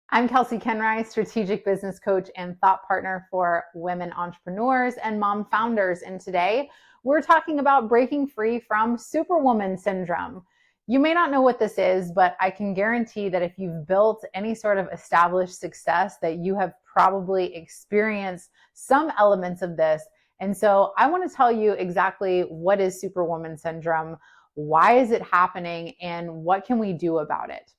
I'm Kelsey Kenry, strategic business coach and thought partner for women entrepreneurs and mom founders. And today we're talking about breaking free from superwoman syndrome. You may not know what this is, but I can guarantee that if you've built any sort of established success, that you have probably experienced some elements of this. And so I want to tell you exactly what is superwoman syndrome, why is it happening, and what can we do about it?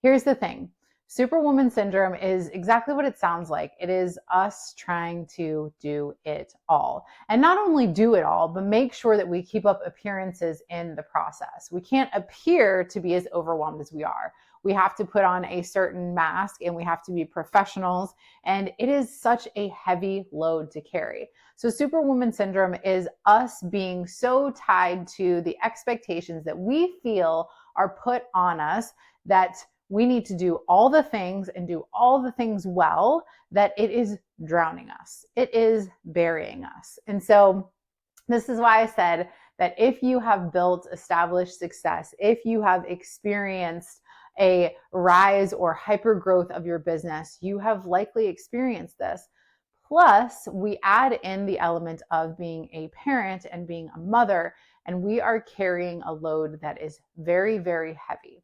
Here's the thing. Superwoman syndrome is exactly what it sounds like. It is us trying to do it all. And not only do it all, but make sure that we keep up appearances in the process. We can't appear to be as overwhelmed as we are. We have to put on a certain mask and we have to be professionals. And it is such a heavy load to carry. So Superwoman syndrome is us being so tied to the expectations that we feel are put on us, that we need to do all the things and do all the things well, that it is drowning us. It is burying us. And so this is why I said that if you have built established success, if you have experienced a rise or hyper growth of your business, you have likely experienced this. Plus, we add in the element of being a parent and being a mother, and we are carrying a load that is very, very heavy.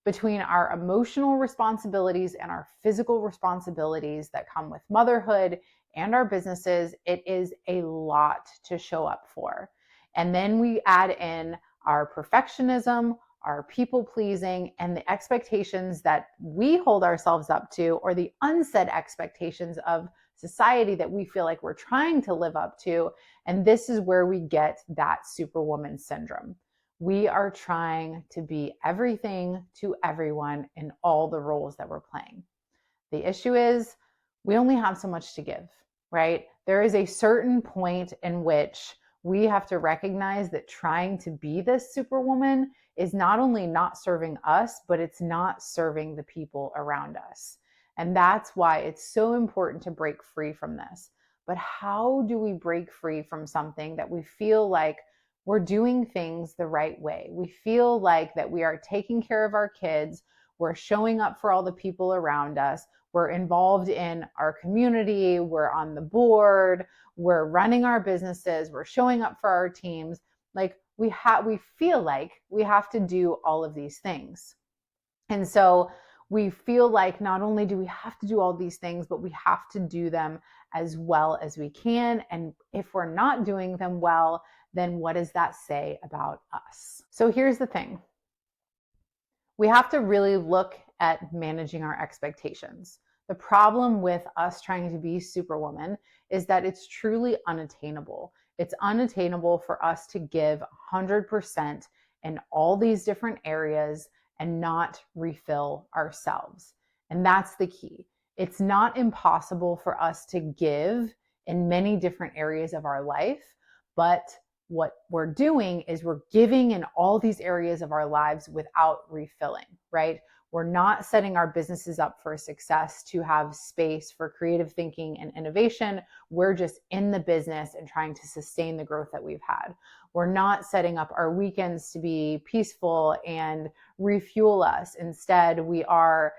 Between our emotional responsibilities and our physical responsibilities that come with motherhood and our businesses, it is a lot to show up for. And then we add in our perfectionism, our people pleasing, and the expectations that we hold ourselves up to, or the unsaid expectations of society that we feel like we're trying to live up to. And this is where we get that superwoman syndrome. We are trying to be everything to everyone in all the roles that we're playing. The issue is we only have so much to give, right? There is a certain point in which we have to recognize that trying to be this superwoman is not only not serving us, but it's not serving the people around us. And that's why it's so important to break free from this. But how do we break free from something that we feel like we're doing things the right way? We feel like that we are taking care of our kids, we're showing up for all the people around us, we're involved in our community, we're on the board, we're running our businesses, we're showing up for our teams. Like we feel like we have to do all of these things. And so we feel like not only do we have to do all these things, but we have to do them as well as we can. And if we're not doing them well, then what does that say about us? So here's the thing. We have to really look at managing our expectations. The problem with us trying to be superwoman is that it's truly unattainable. It's unattainable for us to give 100% in all these different areas and not refill ourselves. And that's the key. It's not impossible for us to give in many different areas of our life, but what we're doing is we're giving in all these areas of our lives without refilling, right? We're not setting our businesses up for success to have space for creative thinking and innovation. We're just in the business and trying to sustain the growth that we've had. We're not setting up our weekends to be peaceful and refuel us. Instead, our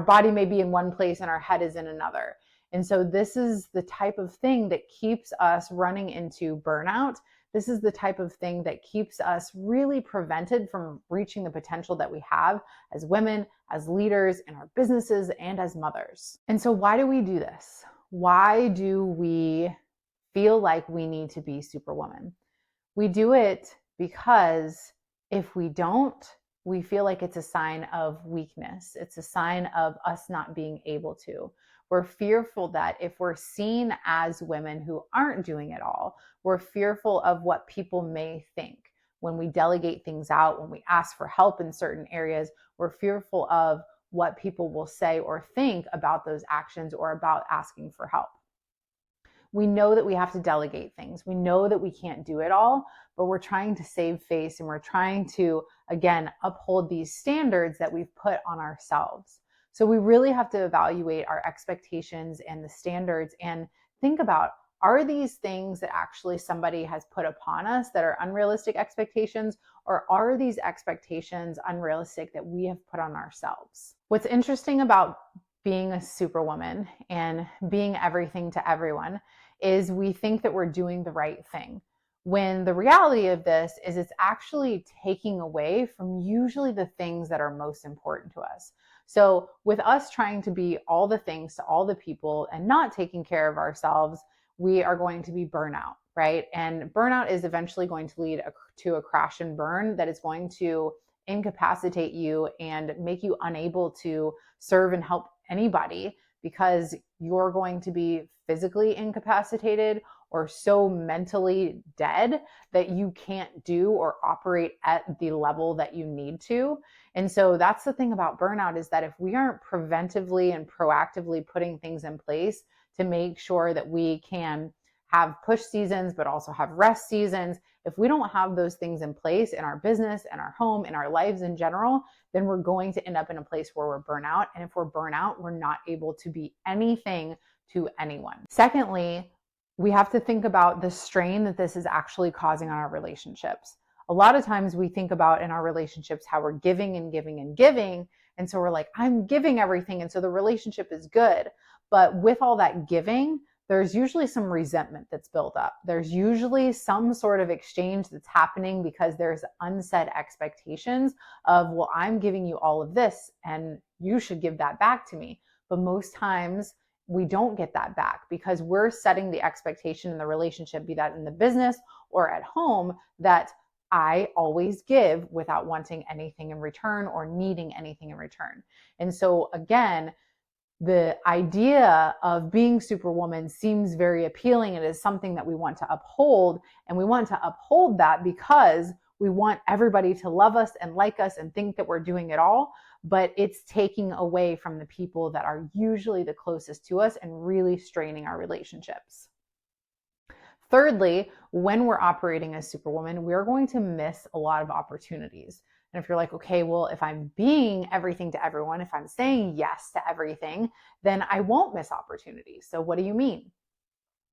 body may be in one place and our head is in another. And so this is the type of thing that keeps us running into burnout. This is the type of thing that keeps us really prevented from reaching the potential that we have as women, as leaders in our businesses, and as mothers. And so why do we do this? Why do we feel like we need to be superwoman? We do it because if we don't, we feel like it's a sign of weakness. It's a sign of us not being able to. We're fearful that if we're seen as women who aren't doing it all, we're fearful of what people may think. When we delegate things out, when we ask for help in certain areas, we're fearful of what people will say or think about those actions or about asking for help. We know that we have to delegate things. We know that we can't do it all, but we're trying to save face and we're trying to, again, uphold these standards that we've put on ourselves. So we really have to evaluate our expectations and the standards and think about, Are these things that actually somebody has put upon us that are unrealistic expectations, or are these expectations unrealistic that we have put on ourselves? What's interesting about being a superwoman and being everything to everyone is we think that we're doing the right thing, when the reality of this is it's actually taking away from usually the things that are most important to us. So with us trying to be all the things to all the people and not taking care of ourselves, we are going to be burnout, right? And burnout is eventually going to lead to a crash and burn that is going to incapacitate you and make you unable to serve and help anybody, because you're going to be physically incapacitated or so mentally dead that you can't do or operate at the level that you need to. And so that's the thing about burnout, is that if we aren't preventively and proactively putting things in place to make sure that we can have push seasons, but also have rest seasons, if we don't have those things in place in our business, in our home, in our lives in general, then we're going to end up in a place where we're burnout. And if we're burnout, we're not able to be anything to anyone. Secondly, we have to think about the strain that this is actually causing on our relationships. A lot of times we think about in our relationships how we're giving and giving and giving. And so we're like, I'm giving everything. And so the relationship is good. But with all that giving, there's usually some resentment that's built up. There's usually some sort of exchange that's happening because there's unsaid expectations of, well, I'm giving you all of this and you should give that back to me. But most times we don't get that back because we're setting the expectation in the relationship, be that in the business or at home, that I always give without wanting anything in return or needing anything in return. And so again, the idea of being superwoman seems very appealing. It is something that we want to uphold, and we want to uphold that because we want everybody to love us and like us and think that we're doing it all, but it's taking away from the people that are usually the closest to us and really straining our relationships. Thirdly, when we're operating as superwoman, we're going to miss a lot of opportunities. And if you're like, okay, well, if I'm being everything to everyone, if I'm saying yes to everything, then I won't miss opportunities. So what do you mean?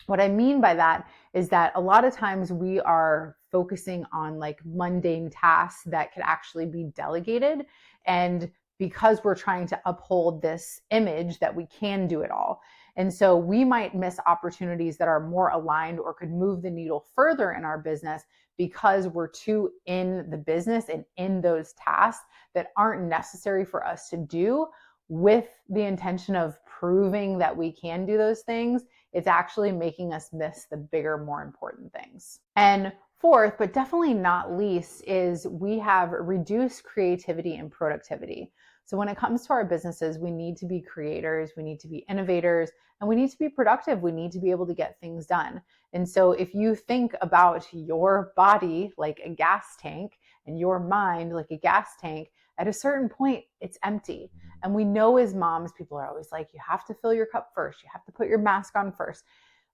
What I mean by that is that a lot of times we are focusing on like mundane tasks that could actually be delegated. And because we're trying to uphold this image that we can do it all. And so we might miss opportunities that are more aligned or could move the needle further in our business because we're too in the business and in those tasks that aren't necessary for us to do with the intention of proving that we can do those things. It's actually making us miss the bigger, more important things. And fourth, but definitely not least, is we have reduced creativity and productivity. So when it comes to our businesses, we need to be creators, we need to be innovators, and we need to be productive. We need to be able to get things done. And so if you think about your body like a gas tank and your mind like a gas tank, at a certain point, it's empty. And we know as moms, people are always like, you have to fill your cup first. You have to put your mask on first.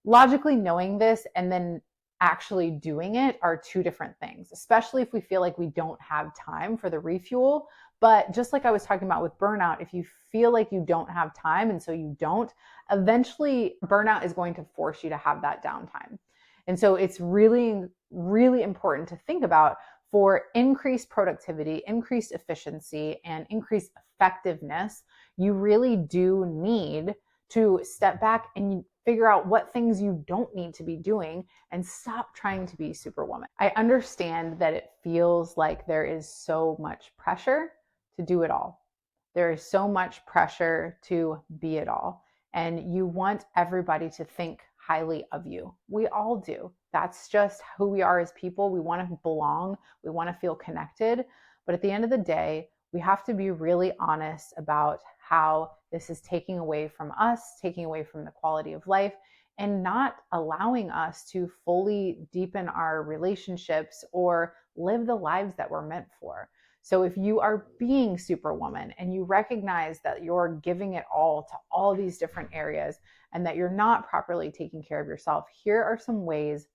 Logically knowing this and then actually doing it are two different things, especially if we feel like we don't have time for the refuel. But just like I was talking about with burnout, if you feel like you don't have time and so you don't, eventually burnout is going to force you to have that downtime. And so it's really, really important to think about, for increased productivity, increased efficiency, and increased effectiveness, you really do need to step back and figure out what things you don't need to be doing and stop trying to be superwoman. I understand that it feels like there is so much pressure to do it all. There is so much pressure to be it all. And you want everybody to think highly of you. We all do. That's just who we are as people. We want to belong. We want to feel connected. But at the end of the day, we have to be really honest about how this is taking away from us, taking away from the quality of life, and not allowing us to fully deepen our relationships or live the lives that we're meant for. So if you are being superwoman and you recognize that you're giving it all to all these different areas and that you're not properly taking care of yourself, here are some ways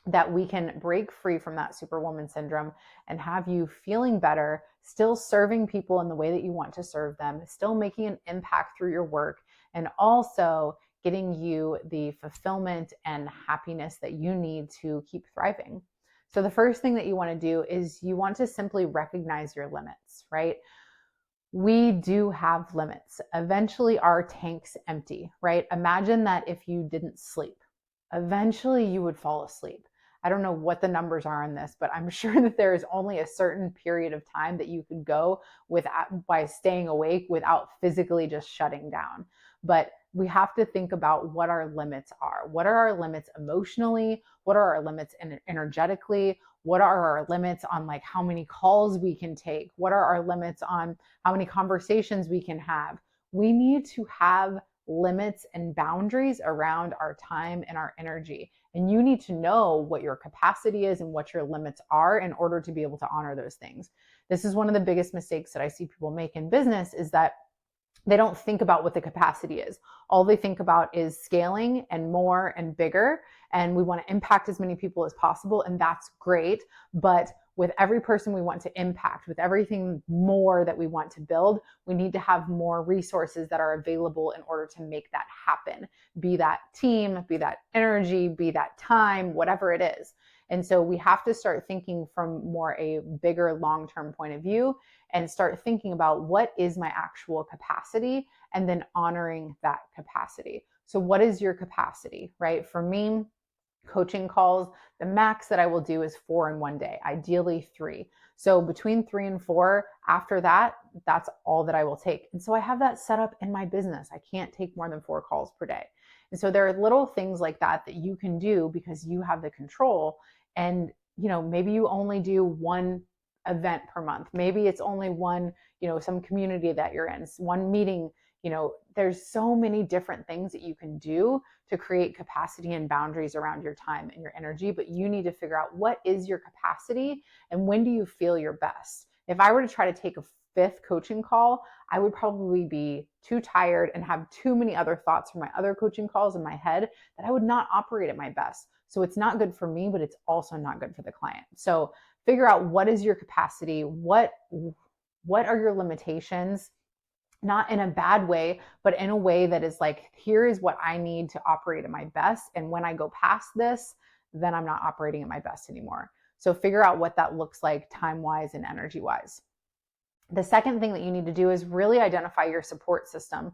that we can break free from that superwoman syndrome and have you feeling better, still serving people in the way that you want to serve them, still making an impact through your work, and also getting you the fulfillment and happiness that you need to keep thriving. So the first thing that you want to do is you want to simply recognize your limits, right? We do have limits. Eventually our tanks empty, right? Imagine that if you didn't sleep, eventually you would fall asleep. I don't know what the numbers are on this, but I'm sure that there is only a certain period of time that you could go without, by staying awake without physically just shutting down. But we have to think about what our limits are. What are our limits emotionally? What are our limits energetically? What are our limits on like how many calls we can take? What are our limits on how many conversations we can have? We need to have limits and boundaries around our time and our energy. And you need to know what your capacity is and what your limits are in order to be able to honor those things. This is one of the biggest mistakes that I see people make in business, is that they don't think about what the capacity is. All they think about is scaling and more and bigger. And we want to impact as many people as possible. And that's great. But with every person we want to impact, with everything more that we want to build, we need to have more resources that are available in order to make that happen. Be that team, be that energy, be that time, whatever it is. And so we have to start thinking from more a bigger long-term point of view and start thinking about what is my actual capacity and then honoring that capacity. So what is your capacity, right? For me, coaching calls, the max that I will do is 4 in one day, ideally 3. So between 3 and 4, after that, that's all that I will take. And so I have that set up in my business. I can't take more than 4 calls per day. And so there are little things like that that you can do because you have the control. And, maybe you only do one event per month. Maybe it's only one, some community that you're in, one meeting. There's so many different things that you can do to create capacity and boundaries around your time and your energy, but you need to figure out what is your capacity and when do you feel your best. If I were to try to take a 5th coaching call, I would probably be too tired and have too many other thoughts from my other coaching calls in my head that I would not operate at my best. So it's not good for me, but it's also not good for the client. So figure out what is your capacity, what are your limitations, not in a bad way, but in a way that is like, here is what I need to operate at my best. And when I go past this, then I'm not operating at my best anymore. So figure out what that looks like time-wise and energy-wise. The second thing that you need to do is really identify your support system.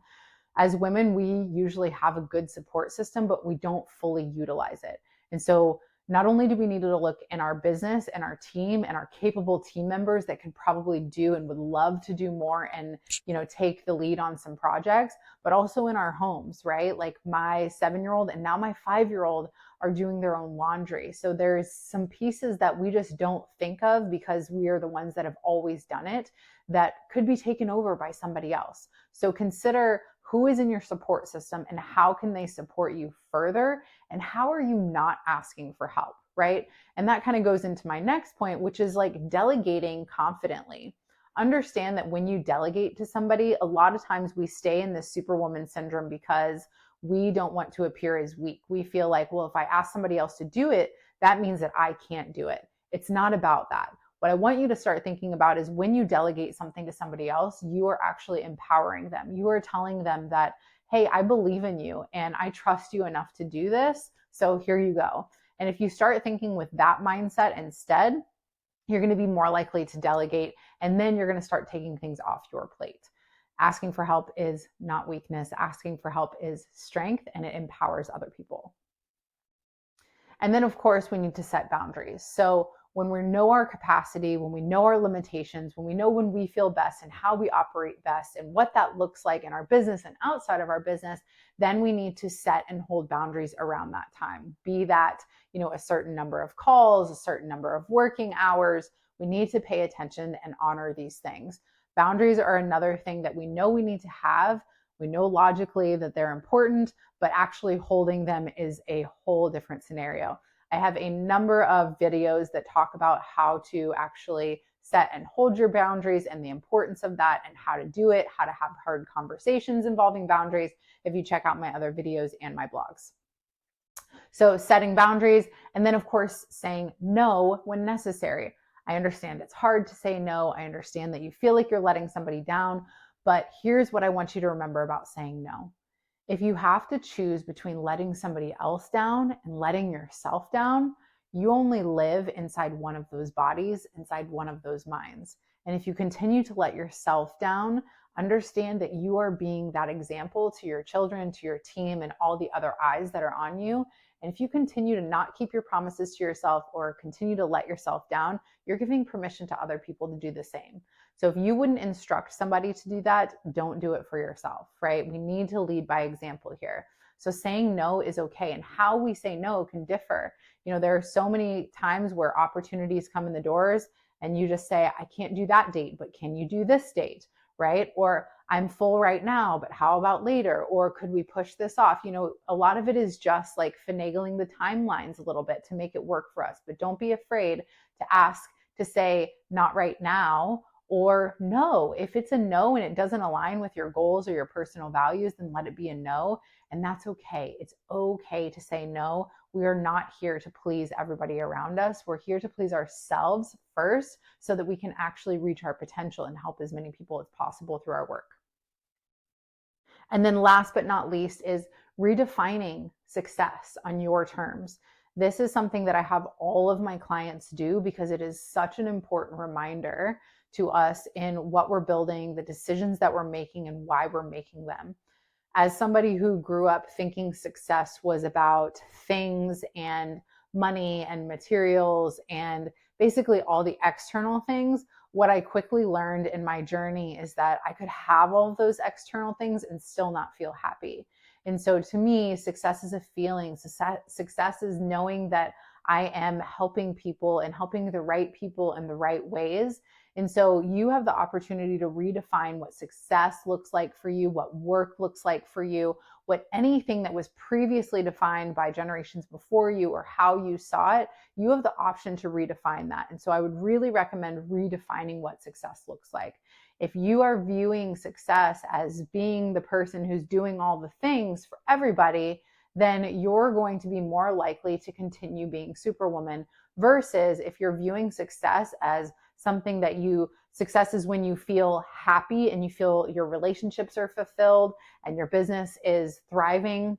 As women, we usually have a good support system, but we don't fully utilize it. And so not only do we need to look in our business and our team and our capable team members that can probably do and would love to do more and, take the lead on some projects, but also in our homes, right? Like my 7-year-old and now my 5-year-old are doing their own laundry. So there's some pieces that we just don't think of because we are the ones that have always done it that could be taken over by somebody else. So consider who is in your support system and how can they support you further, and how are you not asking for help, right? And that kind of goes into my next point, which is like delegating confidently. Understand that when you delegate to somebody, a lot of times we stay in this superwoman syndrome because we don't want to appear as weak. We feel like, well, if I ask somebody else to do it, that means that I can't do it. It's not about that. What I want you to start thinking about is when you delegate something to somebody else, you are actually empowering them. You are telling them that, hey, I believe in you and I trust you enough to do this. So here you go. And if you start thinking with that mindset instead, you're going to be more likely to delegate, and then you're going to start taking things off your plate. Asking for help is not weakness. Asking for help is strength, and it empowers other people. And then, of course, we need to set boundaries. So when we know our capacity, when we know our limitations, when we know when we feel best and how we operate best and what that looks like in our business and outside of our business, then we need to set and hold boundaries around that time. Be that, a certain number of calls, a certain number of working hours. We need to pay attention and honor these things. Boundaries are another thing that we know we need to have. We know logically that they're important, but actually holding them is a whole different scenario. I have a number of videos that talk about how to actually set and hold your boundaries and the importance of that and how to do it, how to have hard conversations involving boundaries if you check out my other videos and my blogs. So setting boundaries, and then of course saying no when necessary. I understand it's hard to say no. I understand that you feel like you're letting somebody down, but here's what I want you to remember about saying no. If you have to choose between letting somebody else down and letting yourself down, you only live inside one of those bodies, inside one of those minds. And if you continue to let yourself down, understand that you are being that example to your children, to your team, and all the other eyes that are on you. And if you continue to not keep your promises to yourself or continue to let yourself down, you're giving permission to other people to do the same. So if you wouldn't instruct somebody to do that, don't do it for yourself, right? We need to lead by example here. So saying no is okay. And how we say no can differ. There are so many times where opportunities come in the doors and you just say, I can't do that date, but can you do this date, right? Or I'm full right now, but how about later? Or could we push this off? A lot of it is just like finagling the timelines a little bit to make it work for us. But don't be afraid to ask, to say not right now, or no. If it's a no and it doesn't align with your goals or your personal values, then let it be a no. And that's okay. It's okay to say no. We are not here to please everybody around us. We're here to please ourselves first so that we can actually reach our potential and help as many people as possible through our work. And then last but not least is redefining success on your terms. This is something that I have all of my clients do because it is such an important reminder to us in what we're building, the decisions that we're making, and why we're making them. As somebody who grew up thinking success was about things and money and materials and basically all the external things, what I quickly learned in my journey is that I could have all of those external things and still not feel happy. And so to me, success is a feeling. Success is knowing that I am helping people and helping the right people in the right ways. And so you have the opportunity to redefine what success looks like for you, what work looks like for you, what anything that was previously defined by generations before you or how you saw it, you have the option to redefine that. And so I would really recommend redefining what success looks like. If you are viewing success as being the person who's doing all the things for everybody, then you're going to be more likely to continue being Superwoman versus if you're viewing success as something that success is when you feel happy and you feel your relationships are fulfilled and your business is thriving,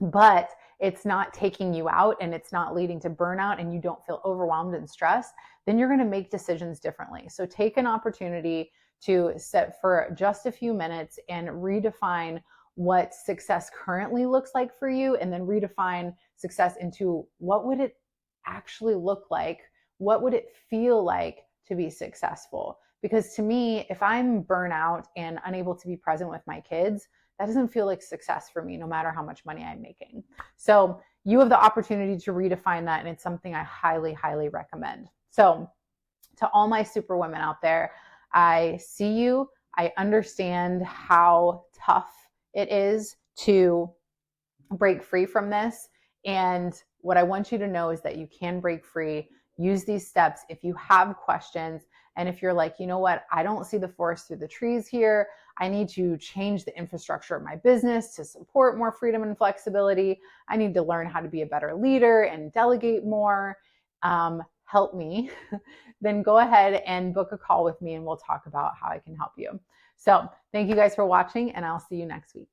but it's not taking you out and it's not leading to burnout and you don't feel overwhelmed and stressed, then you're going to make decisions differently. So take an opportunity to sit for just a few minutes and redefine what success currently looks like for you, and then redefine success into what would it actually look like? What would it feel like to be successful? Because to me, if I'm burnout and unable to be present with my kids, that doesn't feel like success for me, no matter how much money I'm making. So you have the opportunity to redefine that, and it's something I highly, highly recommend. So to all my Superwomen out there, I see you. I understand how tough it is to break free from this. And what I want you to know is that you can break free. Use these steps if you have questions. And if you're like, you know what, I don't see the forest through the trees here. I need to change the infrastructure of my business to support more freedom and flexibility. I need to learn how to be a better leader and delegate more. Help me. Then go ahead and book a call with me and we'll talk about how I can help you. So thank you guys for watching, and I'll see you next week.